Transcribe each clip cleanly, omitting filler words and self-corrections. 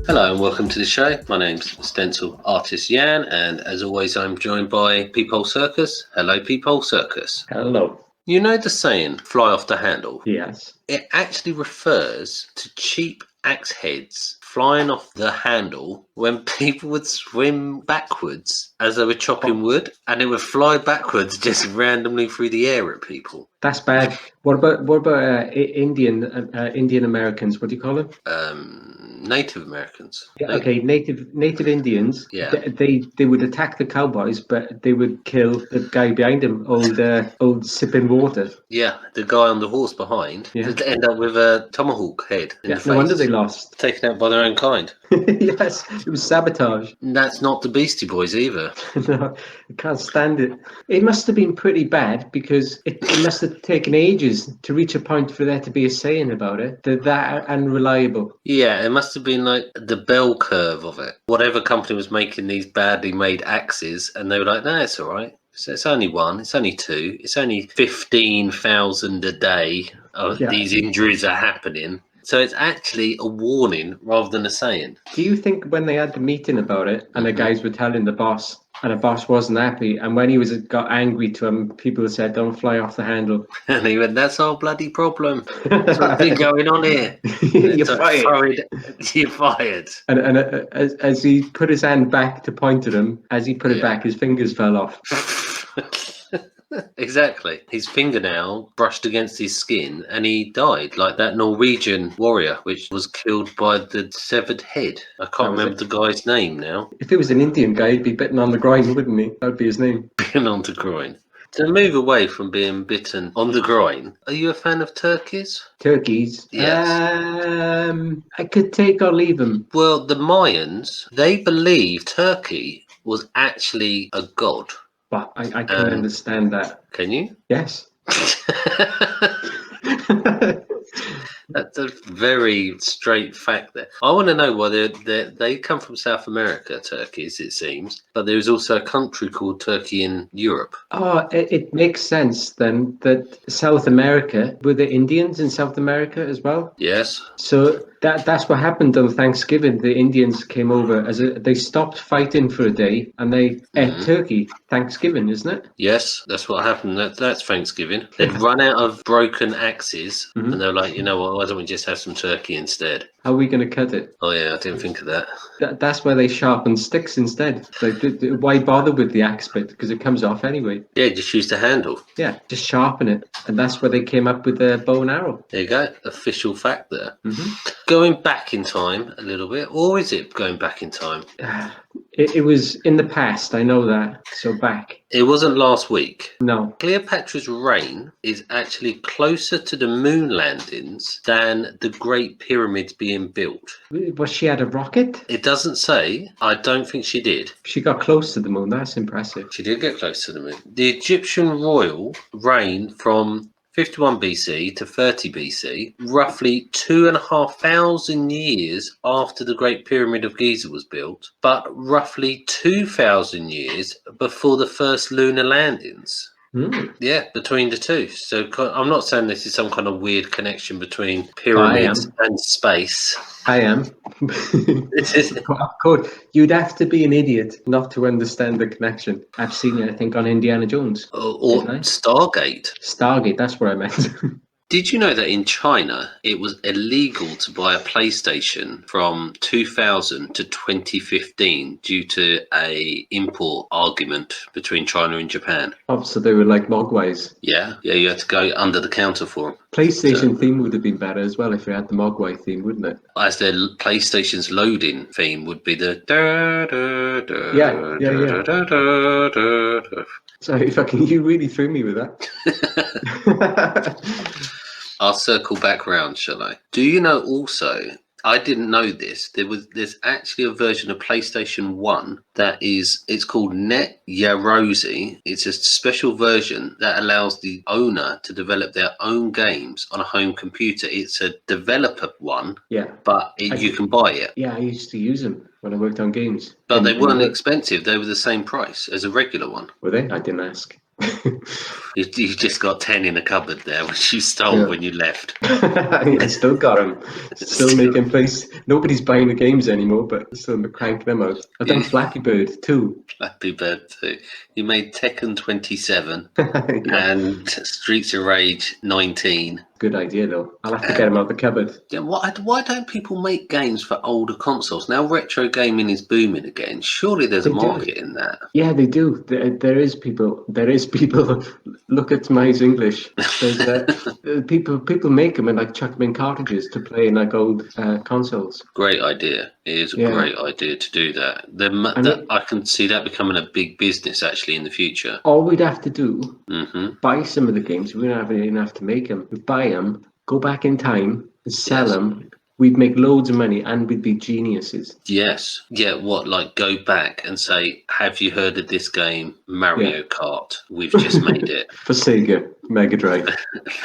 Hello and welcome to the show. My name's Stencil Artist Yan, and as always, I'm joined by Peephole Circus. Hello, Peephole Circus. Hello. You know the saying, fly off the handle? Yes. It actually refers to cheap axe heads flying off the handle when people would swim backwards as they were chopping wood, and it would fly backwards just randomly through the air at people. That's bad. What about Indian Americans? What do you call them? Native Americans. Yeah, okay, native Indians. Yeah. They would attack the cowboys, but they would kill the guy behind them, old sipping water. Yeah, the guy on the horse behind. Yeah. They'd end up with a tomahawk head in the face. No wonder they lost. Taken out by their own kind. Yes, it was sabotage. And that's not the Beastie Boys either. No, I can't stand it. It must have been pretty bad because it must have taken ages to reach a point for there to be a saying about it. They're that unreliable. Yeah, it must have been like the bell curve of it. Whatever company was making these badly made axes, and they were like, no, it's all right. So it's only one, it's only two, it's only 15,000 a day of these injuries are happening. So it's actually a warning rather than a saying. Do you think when they had the meeting about it and the guys were telling the boss and the boss wasn't happy, and when he got angry to him, people said, don't fly off the handle? And he went, that's our bloody problem. That's what's been going on here. You're fired. You're fired. And as he put his hand back to point at him, as he put it back, his fingers fell off. Exactly. His fingernail brushed against his skin and he died, like that Norwegian warrior which was killed by the severed head. I can't remember the guy's name now. If it was an Indian guy, he'd be bitten on the groin, wouldn't he? That would be his name. Bitten on the groin. To move away from being bitten on the groin, are you a fan of turkeys? Turkeys? Yes. I could take or leave them. Well, the Mayans, they believe Turkey was actually a god. But I can understand that. Can you? Yes. That's a very straight fact there. I want to know why they come from South America, turkeys, it seems. But there's also a country called Turkey in Europe. Oh, it makes sense then that South America, were the Indians in South America as well? Yes. So that's what happened on Thanksgiving. The Indians came over they stopped fighting for a day and they ate turkey. Thanksgiving, isn't it? Yes, that's what happened. That's Thanksgiving. They'd run out of broken axes and they were like, you know what, why don't we just have some turkey instead? How are we going to cut it? Oh yeah, I didn't think of that. That's why they sharpen sticks instead. Like, why bother with the axe bit? Because it comes off anyway. Yeah, just use the handle. Yeah, just sharpen it. And that's where they came up with the bow and arrow. There you go. Official fact there. Going back in time a little bit, or is it going back in time? It was in the past, I know that. So back. It wasn't last week. No. Cleopatra's reign is actually closer to the moon landings than the Great Pyramids being built. Was she had a rocket? It doesn't say. I don't think she did. She got close to the moon. That's impressive. She did get close to the moon. The Egyptian royal reigned from 51 BC to 30 BC, roughly 2,500 years after the Great Pyramid of Giza was built, but roughly 2,000 years before the first lunar landings. Yeah, between the two. So I'm not saying this is some kind of weird connection between pyramids and space. I am. Of course, you'd have to be an idiot not to understand the connection. I've seen it, I think, on Indiana Jones. Or Stargate. Stargate, that's what I meant. Did you know that in China, it was illegal to buy a PlayStation from 2000 to 2015 due to a import argument between China and Japan? Oh, so they were like Mogwais. Yeah, you had to go under the counter for them. PlayStation theme would have been better as well if it had the Mogwai theme, wouldn't it? As their PlayStation's loading theme would be the Sorry, you really threw me with that. I'll circle back round, shall I? Do you know also, I didn't know this, there's actually a version of PlayStation 1 it's called Net Yaroze. It's a special version that allows the owner to develop their own games on a home computer. It's a developer one, but you can buy it. Yeah, I used to use them when I worked on games. But they weren't expensive. They were the same price as a regular one. Were they? I didn't ask. You just got 10 in a cupboard there, which you stole Yeah. when you left. I still got them. Still making place. Nobody's buying the games anymore, but still cranking them out. I've done Flappy Bird too. Flappy Bird 2. You made Tekken 27 Yeah. and Streets of Rage 19. Good idea though. I'll have to get them out the cupboard. Yeah, why don't people make games for older consoles? Now retro gaming is booming again. Surely there's a They do. market in that. Yeah, they do. There is people. Look at my English. There's people make them and like chuck them in cartridges to play in like old consoles. Great idea. It is a Yeah. great idea to do that. I can see that becoming a big business actually in the future. All we'd have to do, Hmm. buy some of the games. We don't even have to make them. We buy them, go back in time, and sell Yes. them. We'd make loads of money and we'd be geniuses. Yes. Yeah, like go back and say, have you heard of this game, Mario Kart? We've just made it. For Sega Mega Drive.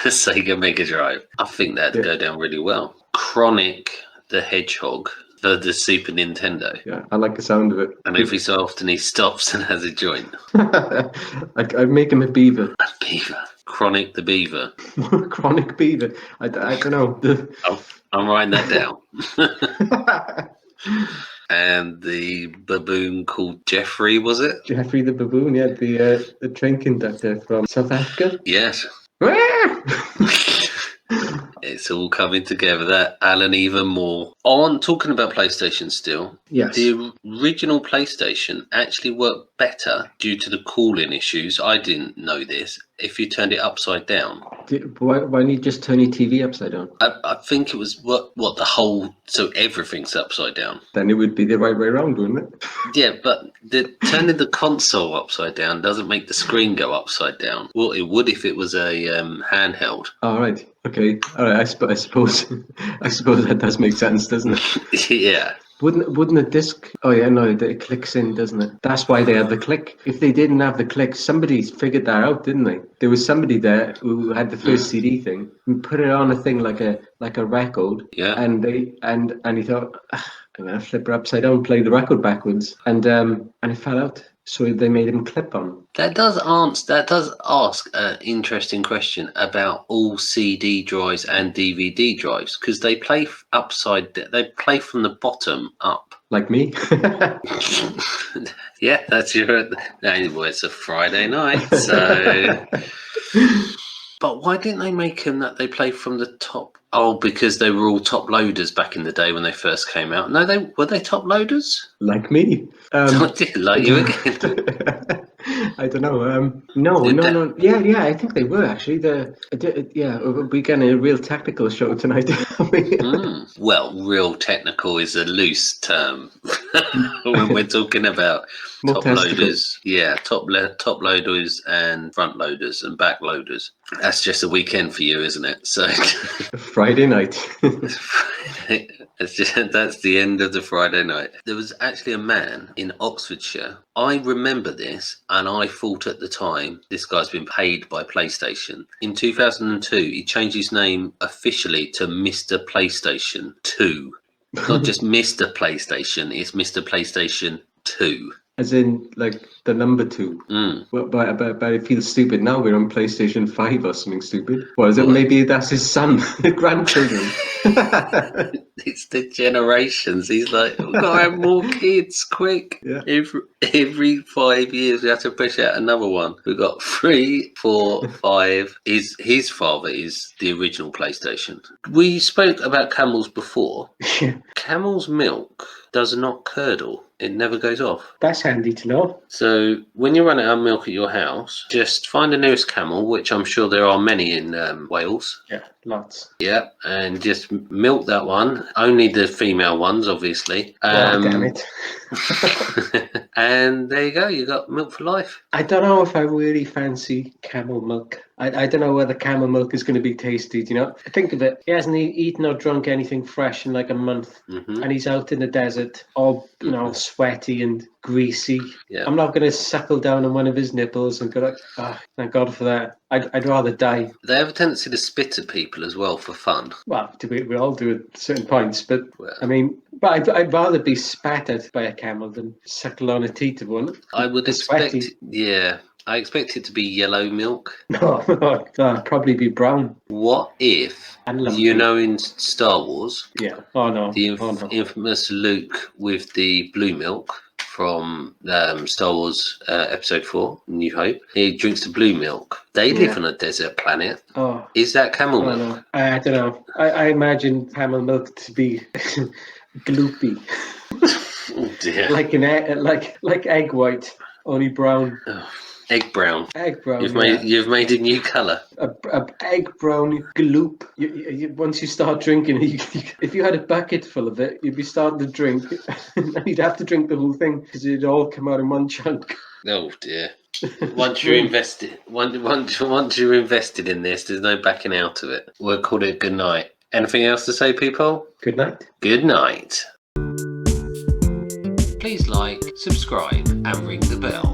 The Sega Mega Drive. I think that'd go down really well. Chronic the Hedgehog for the Super Nintendo. Yeah, I like the sound of it. And every so often he stops and has a joint. I'd make him a beaver. A beaver. Chronic the Beaver. Chronic beaver. I don't know. I'm writing that down. And the baboon called Jeffrey, was it? Jeffrey the baboon, yeah, the train conductor from South Africa. Yes. It's all coming together. That Alan even more. On talking about PlayStation still. Yes. The original PlayStation actually worked better due to the cooling issues. I didn't know this. If you turned it upside down. Why don't you just turn your TV upside down? I think it was what the whole, so everything's upside down. Then it would be the right way around, wouldn't it? Yeah, but turning the console upside down doesn't make the screen go upside down. Well, it would if it was a handheld. All right. Okay. All right. I suppose that does make sense, doesn't it? Yeah. Wouldn't a disc? Oh yeah, no, it clicks in, doesn't it? That's why they had the click. If they didn't have the click, somebody figured that out, didn't they? There was somebody there who had the first CD thing and put it on a thing like a record. Yeah. And he thought, I'm gonna flip her upside down, play the record backwards, and it fell out. So they made him clip on. That does ask an interesting question about all CD drives and DVD drives because they play they play from the bottom up. Like me. Yeah, that's your. Well, it's a Friday night, so. But why didn't they make them that they play from the top? Oh, because they were all top loaders back in the day when they first came out. No, were they top loaders? Like me. I didn't like you again. I don't know. No. Yeah. I think they were actually. We're getting a real technical show tonight. Well, real technical is a loose term when we're talking about top loaders. Yeah, top loaders and front loaders and back loaders. That's just a weekend for you, isn't it? So Friday night. That's the end of the Friday night. There was actually a man in Oxfordshire. I remember this, and I thought at the time, this guy's been paid by PlayStation. In 2002, he changed his name officially to Mr. PlayStation 2. Not just Mr. PlayStation, it's Mr. PlayStation 2. As in, like, the number 2. Well, but it feels stupid now. We're on PlayStation 5 or something stupid. Well, is it maybe that's his son, grandchildren? It's the generations. He's like, we've got to have more kids, quick. Yeah. Every 5 years, we have to push out another one. We've got 3, 4, 5. His father is the original PlayStation. We spoke about camels before. Camel's milk does not curdle. It never goes off. That's handy to know. So when you run out of milk at your house, just find the nearest camel, which I'm sure there are many in Wales. Yeah, lots. Yeah, and just milk that one. Only the female ones, obviously. Damn it. And there you go. You got milk for life. I don't know if I really fancy camel milk. I don't know whether camel milk is going to be tasty, do you know? Think of it. He hasn't eaten or drunk anything fresh in like a month. And he's out in the desert, all, sweaty and greasy. Yeah. I'm not going to suckle down on one of his nipples and go like, thank God for that. I'd rather die. They have a tendency to spit at people as well for fun. Well, we all do at certain points, but Well. I mean, but I'd rather be spat at by a camel than suckle on a teat of one. I would It's expect, sweaty. yeah. I expect it to be yellow milk. No, it'd probably be brown. What if, And lumpy. you know, in Star Wars, Yeah. Oh no. the Oh no. infamous Luke with the blue milk from Star Wars Episode 4, New Hope, he drinks the blue milk. They live on a desert planet. Oh. Is that camel Oh, milk? no. I don't know. I imagine camel milk to be gloopy. Oh dear. Like an egg, like egg white, only brown. Oh, egg brown. Egg brown. You've made a new colour. A egg brown gloop. Once you start drinking, if you had a bucket full of it, you'd be starting to drink, and you'd have to drink the whole thing because it'd all come out in one chunk. Oh dear. Once you're invested in this, there's no backing out of it. We'll call it good night. Anything else to say, people? Good night. Good night. Please like, subscribe, and ring the bell.